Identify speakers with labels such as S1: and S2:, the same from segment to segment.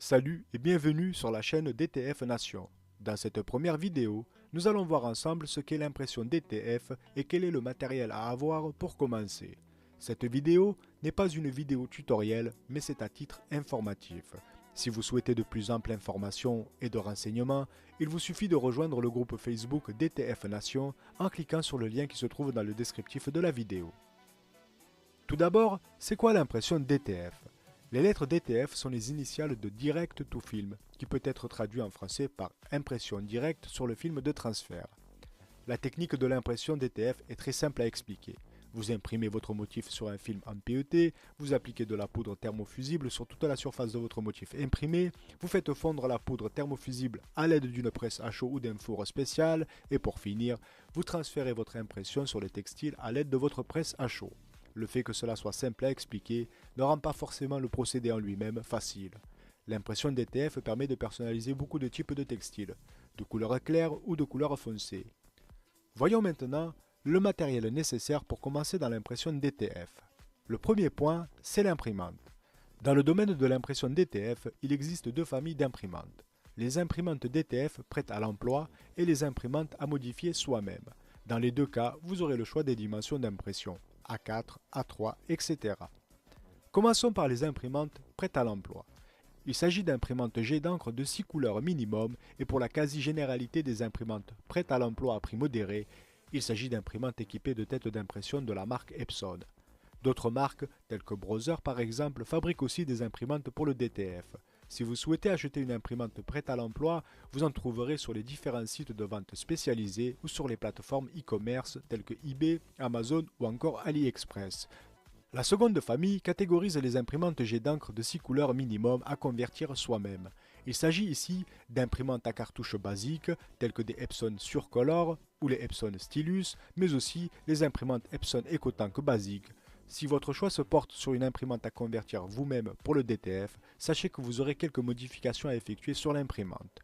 S1: Salut et bienvenue sur la chaîne DTF Nation. Dans cette première vidéo, nous allons voir ensemble ce qu'est l'impression DTF et quel est le matériel à avoir pour commencer. Cette vidéo n'est pas une vidéo tutoriel, mais c'est à titre informatif. Si vous souhaitez de plus amples informations et de renseignements, il vous suffit de rejoindre le groupe Facebook DTF Nation en cliquant sur le lien qui se trouve dans le descriptif de la vidéo. Tout d'abord, c'est quoi l'impression DTF? Les lettres DTF sont les initiales de Direct to Film, qui peut être traduit en français par impression directe sur le film de transfert. La technique de l'impression DTF est très simple à expliquer. Vous imprimez votre motif sur un film en PET, vous appliquez de la poudre thermofusible sur toute la surface de votre motif imprimé, vous faites fondre la poudre thermofusible à l'aide d'une presse à chaud ou d'un four spécial, et pour finir, vous transférez votre impression sur le textile à l'aide de votre presse à chaud. Le fait que cela soit simple à expliquer ne rend pas forcément le procédé en lui-même facile. L'impression DTF permet de personnaliser beaucoup de types de textiles, de couleur claire ou de couleur foncée. Voyons maintenant le matériel nécessaire pour commencer dans l'impression DTF. Le premier point, c'est l'imprimante. Dans le domaine de l'impression DTF, il existe deux familles d'imprimantes. Les imprimantes DTF prêtes à l'emploi et les imprimantes à modifier soi-même. Dans les deux cas, vous aurez le choix des dimensions d'impression. A4, A3, etc. Commençons par les imprimantes prêtes à l'emploi. Il s'agit d'imprimantes jet d'encre de 6 couleurs minimum et pour la quasi-généralité des imprimantes prêtes à l'emploi à prix modéré, il s'agit d'imprimantes équipées de têtes d'impression de la marque Epson. D'autres marques, telles que Brother par exemple, fabriquent aussi des imprimantes pour le DTF. Si vous souhaitez acheter une imprimante prête à l'emploi, vous en trouverez sur les différents sites de vente spécialisés ou sur les plateformes e-commerce telles que eBay, Amazon ou encore AliExpress. La seconde famille catégorise les imprimantes jet d'encre de 6 couleurs minimum à convertir soi-même. Il s'agit ici d'imprimantes à cartouches basiques telles que des Epson Surcolor ou les Epson Stylus, mais aussi les imprimantes Epson EcoTank basiques. Si votre choix se porte sur une imprimante à convertir vous-même pour le DTF, sachez que vous aurez quelques modifications à effectuer sur l'imprimante.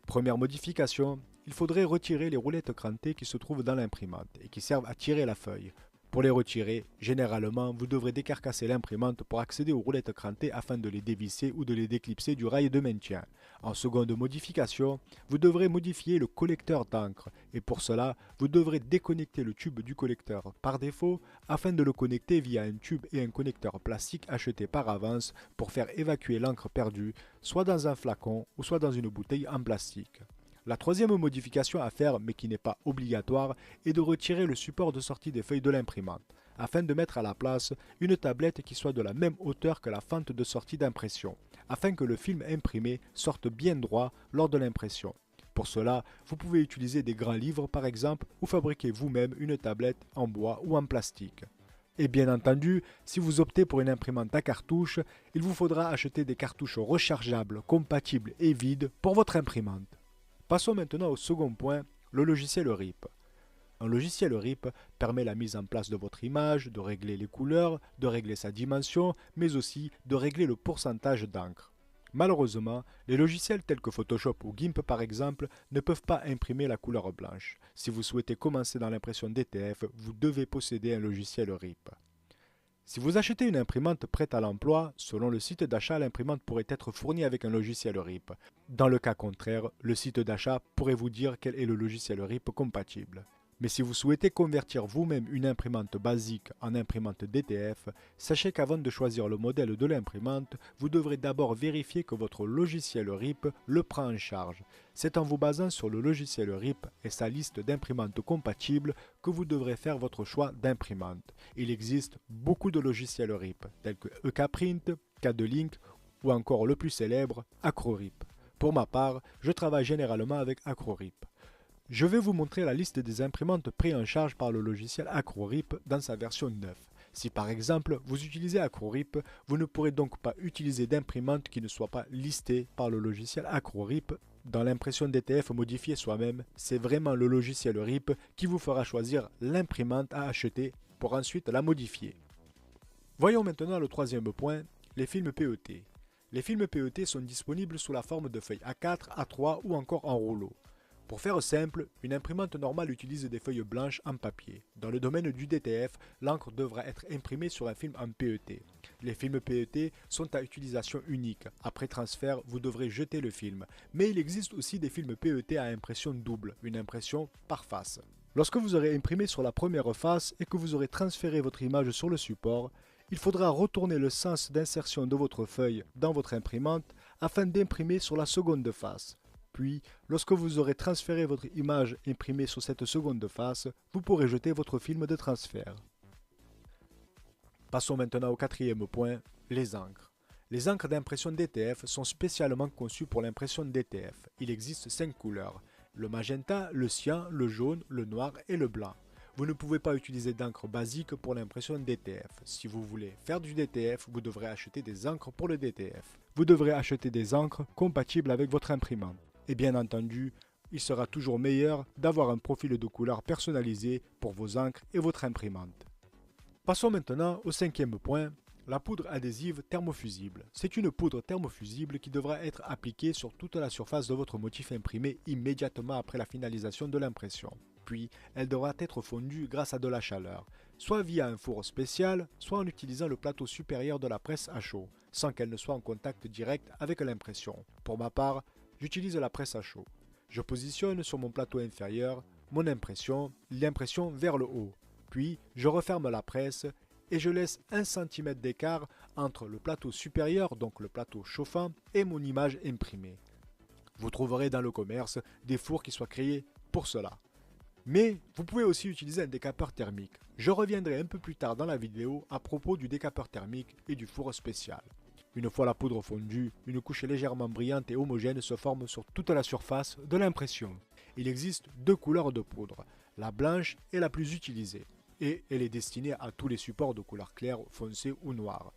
S1: Première modification, il faudrait retirer les roulettes crantées qui se trouvent dans l'imprimante et qui servent à tirer la feuille. Pour les retirer, généralement, vous devrez décarcasser l'imprimante pour accéder aux roulettes crantées afin de les dévisser ou de les déclipser du rail de maintien. En seconde modification, vous devrez modifier le collecteur d'encre et pour cela, vous devrez déconnecter le tube du collecteur par défaut afin de le connecter via un tube et un connecteur plastique acheté par avance pour faire évacuer l'encre perdue, soit dans un flacon ou soit dans une bouteille en plastique. La troisième modification à faire, mais qui n'est pas obligatoire, est de retirer le support de sortie des feuilles de l'imprimante, afin de mettre à la place une tablette qui soit de la même hauteur que la fente de sortie d'impression, afin que le film imprimé sorte bien droit lors de l'impression. Pour cela, vous pouvez utiliser des grands livres par exemple, ou fabriquer vous-même une tablette en bois ou en plastique. Et bien entendu, si vous optez pour une imprimante à cartouche, il vous faudra acheter des cartouches rechargeables, compatibles et vides pour votre imprimante. Passons maintenant au second point, le logiciel RIP. Un logiciel RIP permet la mise en place de votre image, de régler les couleurs, de régler sa dimension, mais aussi de régler le pourcentage d'encre. Malheureusement, les logiciels tels que Photoshop ou GIMP par exemple ne peuvent pas imprimer la couleur blanche. Si vous souhaitez commencer dans l'impression DTF, vous devez posséder un logiciel RIP. Si vous achetez une imprimante prête à l'emploi, selon le site d'achat, l'imprimante pourrait être fournie avec un logiciel RIP. Dans le cas contraire, le site d'achat pourrait vous dire quel est le logiciel RIP compatible. Mais si vous souhaitez convertir vous-même une imprimante basique en imprimante DTF, sachez qu'avant de choisir le modèle de l'imprimante, vous devrez d'abord vérifier que votre logiciel RIP le prend en charge. C'est en vous basant sur le logiciel RIP et sa liste d'imprimantes compatibles que vous devrez faire votre choix d'imprimante. Il existe beaucoup de logiciels RIP, tels que EKPrint, Cadelink ou encore le plus célèbre, AcroRIP. Pour ma part, je travaille généralement avec AcroRIP. Je vais vous montrer la liste des imprimantes prises en charge par le logiciel AcroRIP dans sa version 9. Si par exemple vous utilisez AcroRIP, vous ne pourrez donc pas utiliser d'imprimante qui ne soit pas listée par le logiciel AcroRIP. Dans l'impression DTF modifiée soi-même, c'est vraiment le logiciel RIP qui vous fera choisir l'imprimante à acheter pour ensuite la modifier. Voyons maintenant le troisième point, les films PET. Les films PET sont disponibles sous la forme de feuilles A4, A3 ou encore en rouleau. Pour faire simple, une imprimante normale utilise des feuilles blanches en papier. Dans le domaine du DTF, l'encre devra être imprimée sur un film en PET. Les films PET sont à utilisation unique. Après transfert, vous devrez jeter le film. Mais il existe aussi des films PET à impression double, une impression par face. Lorsque vous aurez imprimé sur la première face et que vous aurez transféré votre image sur le support, il faudra retourner le sens d'insertion de votre feuille dans votre imprimante afin d'imprimer sur la seconde face. Puis, lorsque vous aurez transféré votre image imprimée sur cette seconde face, vous pourrez jeter votre film de transfert. Passons maintenant au quatrième point, les encres. Les encres d'impression DTF sont spécialement conçues pour l'impression DTF. Il existe 5 couleurs, le magenta, le cyan, le jaune, le noir et le blanc. Vous ne pouvez pas utiliser d'encre basique pour l'impression DTF. Si vous voulez faire du DTF, vous devrez acheter des encres pour le DTF. Vous devrez acheter des encres compatibles avec votre imprimante. Et bien entendu, il sera toujours meilleur d'avoir un profil de couleur personnalisé pour vos encres et votre imprimante. Passons maintenant au cinquième point, la poudre adhésive thermofusible. C'est une poudre thermofusible qui devra être appliquée sur toute la surface de votre motif imprimé immédiatement après la finalisation de l'impression. Puis, elle devra être fondue grâce à de la chaleur, soit via un four spécial, soit en utilisant le plateau supérieur de la presse à chaud, sans qu'elle ne soit en contact direct avec l'impression. Pour ma part, j'utilise la presse à chaud. Je positionne sur mon plateau inférieur mon impression, l'impression vers le haut. Puis, je referme la presse et je laisse 1 cm d'écart entre le plateau supérieur, donc le plateau chauffant, et mon image imprimée. Vous trouverez dans le commerce des fours qui soient créés pour cela. Mais vous pouvez aussi utiliser un décapeur thermique. Je reviendrai un peu plus tard dans la vidéo à propos du décapeur thermique et du four spécial. Une fois la poudre fondue, une couche légèrement brillante et homogène se forme sur toute la surface de l'impression. Il existe 2 couleurs de poudre, la blanche est la plus utilisée, et elle est destinée à tous les supports de couleur claire, foncée ou noire.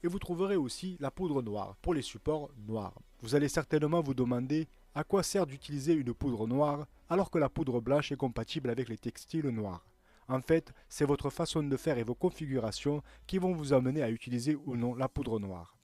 S1: Et vous trouverez aussi la poudre noire pour les supports noirs. Vous allez certainement vous demander à quoi sert d'utiliser une poudre noire alors que la poudre blanche est compatible avec les textiles noirs. En fait, c'est votre façon de faire et vos configurations qui vont vous amener à utiliser ou non la poudre noire.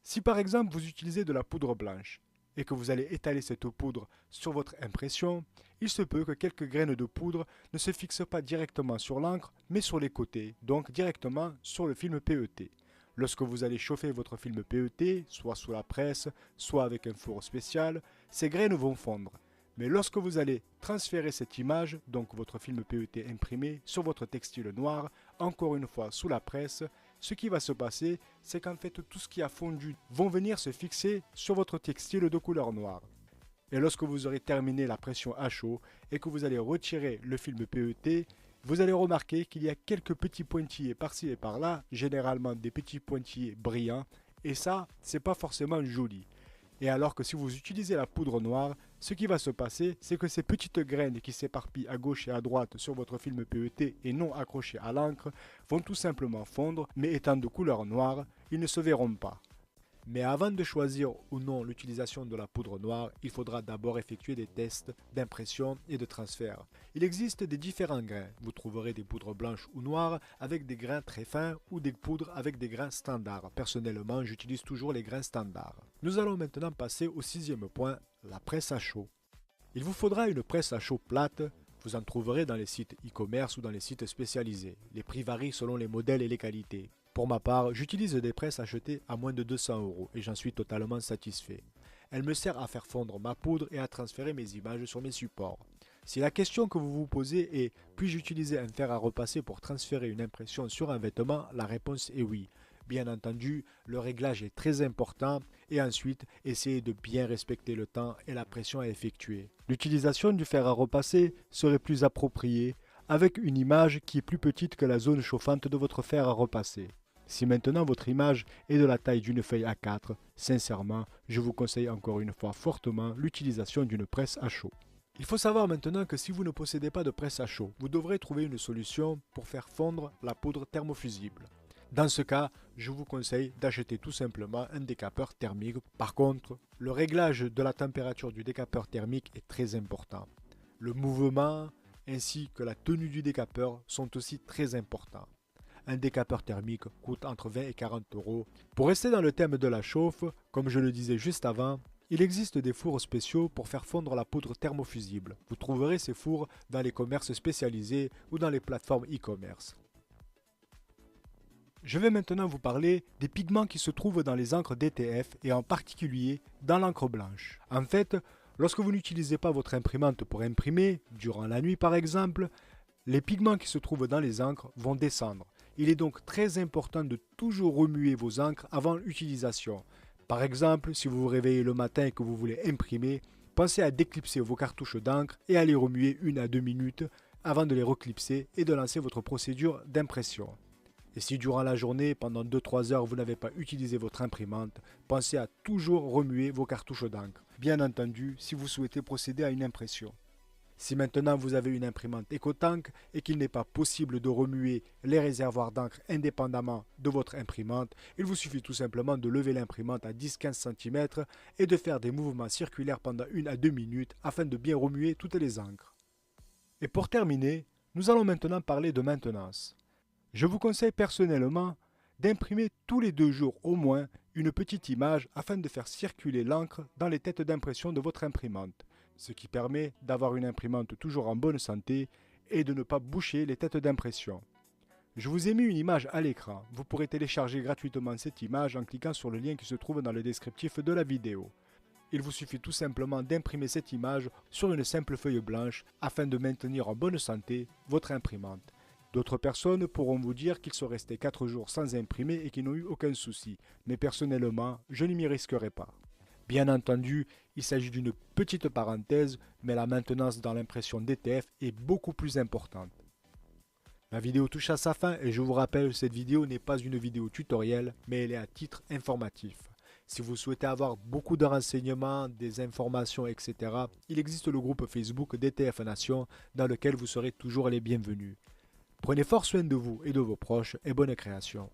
S1: Si par exemple vous utilisez de la poudre blanche et que vous allez étaler cette poudre sur votre impression, il se peut que quelques graines de poudre ne se fixent pas directement sur l'encre mais sur les côtés, donc directement sur le film PET. Lorsque vous allez chauffer votre film PET, soit sous la presse, soit avec un four spécial, ces graines vont fondre. Mais lorsque vous allez transférer cette image, donc votre film PET imprimé, sur votre textile noir, encore une fois sous la presse, ce qui va se passer, c'est qu'en fait tout ce qui a fondu vont venir se fixer sur votre textile de couleur noire. Et lorsque vous aurez terminé la pression à chaud et que vous allez retirer le film PET, vous allez remarquer qu'il y a quelques petits pointillés par-ci et par-là, généralement des petits pointillés brillants, et ça, c'est pas forcément joli. Et alors que si vous utilisez la poudre noire, ce qui va se passer, c'est que ces petites graines qui s'éparpillent à gauche et à droite sur votre film PET et non accrochées à l'encre vont tout simplement fondre, mais étant de couleur noire, ils ne se verront pas. Mais avant de choisir ou non l'utilisation de la poudre noire, il faudra d'abord effectuer des tests d'impression et de transfert. Il existe des différents grains. Vous trouverez des poudres blanches ou noires avec des grains très fins ou des poudres avec des grains standards. Personnellement, j'utilise toujours les grains standards. Nous allons maintenant passer au sixième point, la presse à chaud. Il vous faudra une presse à chaud plate. Vous en trouverez dans les sites e-commerce ou dans les sites spécialisés. Les prix varient selon les modèles et les qualités. Pour ma part, j'utilise des presses achetées à moins de 200 € et j'en suis totalement satisfait. Elle me sert à faire fondre ma poudre et à transférer mes images sur mes supports. Si la question que vous vous posez est « puis-je utiliser un fer à repasser pour transférer une impression sur un vêtement ?», la réponse est oui. Bien entendu, le réglage est très important et ensuite, essayez de bien respecter le temps et la pression à effectuer. L'utilisation du fer à repasser serait plus appropriée avec une image qui est plus petite que la zone chauffante de votre fer à repasser. Si maintenant votre image est de la taille d'une feuille A4, sincèrement, je vous conseille encore une fois fortement l'utilisation d'une presse à chaud. Il faut savoir maintenant que si vous ne possédez pas de presse à chaud, vous devrez trouver une solution pour faire fondre la poudre thermofusible. Dans ce cas, je vous conseille d'acheter tout simplement un décapeur thermique. Par contre, le réglage de la température du décapeur thermique est très important. Le mouvement ainsi que la tenue du décapeur sont aussi très importants. Un décapeur thermique coûte entre 20 et 40 €. Pour rester dans le thème de la chauffe, comme je le disais juste avant, il existe des fours spéciaux pour faire fondre la poudre thermofusible. Vous trouverez ces fours dans les commerces spécialisés ou dans les plateformes e-commerce. Je vais maintenant vous parler des pigments qui se trouvent dans les encres DTF et en particulier dans l'encre blanche. En fait, lorsque vous n'utilisez pas votre imprimante pour imprimer, durant la nuit par exemple, les pigments qui se trouvent dans les encres vont descendre. Il est donc très important de toujours remuer vos encres avant l'utilisation. Par exemple, si vous vous réveillez le matin et que vous voulez imprimer, pensez à déclipser vos cartouches d'encre et à les remuer 1 à 2 minutes avant de les reclipser et de lancer votre procédure d'impression. Et si durant la journée, pendant 2-3 heures, vous n'avez pas utilisé votre imprimante, pensez à toujours remuer vos cartouches d'encre. Bien entendu, si vous souhaitez procéder à une impression. Si maintenant vous avez une imprimante EcoTank et qu'il n'est pas possible de remuer les réservoirs d'encre indépendamment de votre imprimante, il vous suffit tout simplement de lever l'imprimante à 10-15 cm et de faire des mouvements circulaires pendant 1 à 2 minutes afin de bien remuer toutes les encres. Et pour terminer, nous allons maintenant parler de maintenance. Je vous conseille personnellement d'imprimer tous les 2 jours au moins une petite image afin de faire circuler l'encre dans les têtes d'impression de votre imprimante, ce qui permet d'avoir une imprimante toujours en bonne santé et de ne pas boucher les têtes d'impression. Je vous ai mis une image à l'écran. Vous pourrez télécharger gratuitement cette image en cliquant sur le lien qui se trouve dans le descriptif de la vidéo. Il vous suffit tout simplement d'imprimer cette image sur une simple feuille blanche afin de maintenir en bonne santé votre imprimante. D'autres personnes pourront vous dire qu'ils sont restés 4 jours sans imprimer et qu'ils n'ont eu aucun souci, mais personnellement, je ne m'y risquerai pas. Bien entendu, il s'agit d'une petite parenthèse, mais la maintenance dans l'impression DTF est beaucoup plus importante. La vidéo touche à sa fin et je vous rappelle, cette vidéo n'est pas une vidéo tutoriel, mais elle est à titre informatif. Si vous souhaitez avoir beaucoup de renseignements, des informations, etc., il existe le groupe Facebook DTF Nation dans lequel vous serez toujours les bienvenus. Prenez fort soin de vous et de vos proches et bonne création.